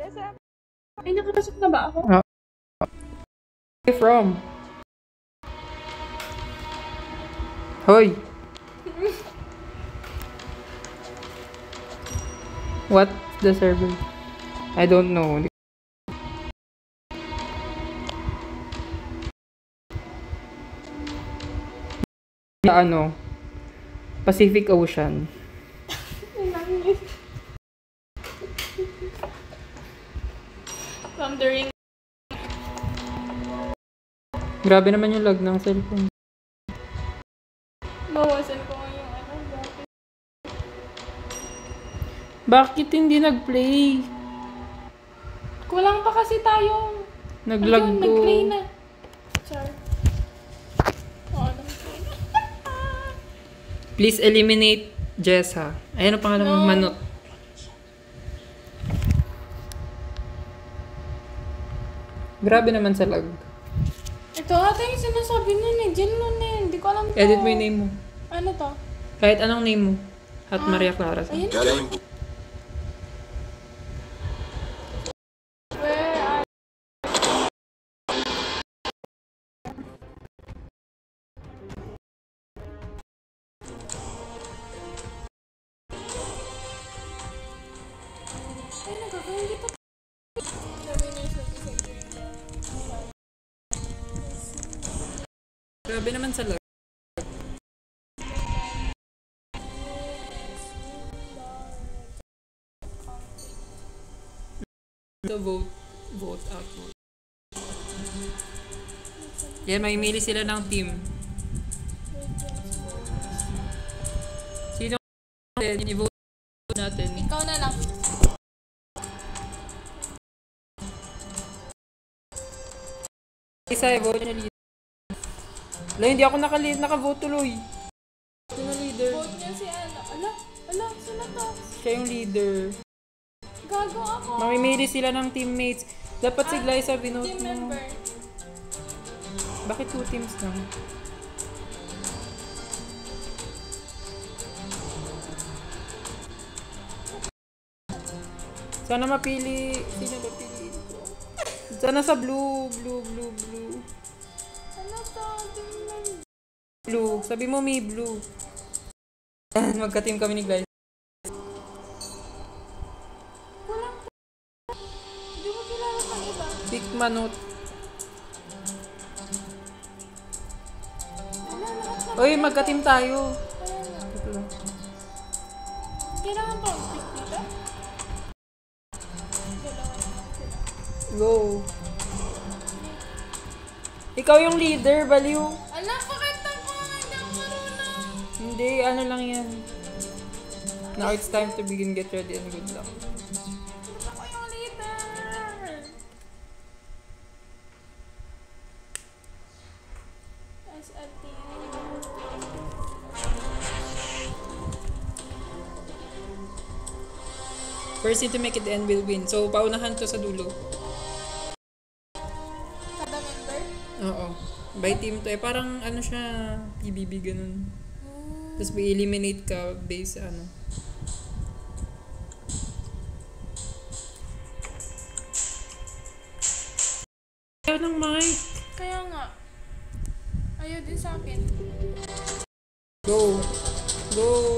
Ay, nakapasok na ba ako? Where from? Hoy! What's the server? I don't know. Ano? Pacific Ocean. From the ring. Grabe naman yung lag ng cellphone. Bawasan ko yung dati. Bakit hindi nag-play? Kulang pa kasi tayong Nag-lag ayun, ko. nag-play na. Char. Oo, nag-play na. Please eliminate Jessa. Ayan ang pangalan mo, No. Manot. Grabe naman sa lag. Ito ata yung sinasabi nun eh. Jen nun eh. Hindi ko alam to. Edit mo yung name mo. Ano to? Kahit anong name mo. At Maria Clara. Ayun. Where are... Ay, nagkakaroon dito. Grabe naman sa lag. So vote out. Yan, mamimili sila ng team. Sino natin? I-vote natin. Ikaw na lang. Isa, i-vote niya leader. Wala, hindi ako naka-vote tuloy. Sino leader? Vote niya si ano. Ala, sino to? Siya yung leader. Gago ako. Mamimili sila ng teammates. Dapat si Glyza binote Team mo. member. Bakit 2 teams lang? Sana mapili. Sino ba piliin ko? Sana sa blue. Ano to? Team member. Blue. Sabi mo may blue. Magka-team kami ni Glyza. Walang Hindi mo kilala ng iba. Pick Manot. Wala, lahat na. Oy, magka-team tayo. Wala na. Ito lang. Kailangan pa mag-pick dito? Dalawa naman sila. Go. Ikaw yung leader, baliw. Alam, pakita ko. Hindi ako marunong. Hindi, ano lang yan. Now it's time to begin. Get ready and good luck. Ako yung leader. As a team. First team to make it the end will win. So, paunahan to sa dulo. Kada member? Oo. By team to. Parang ano siya, PBB ganun. Tapos may eliminate ka based sa ano. Ayaw ng mic. Kaya nga. Ayaw din sa akin. Go. Go.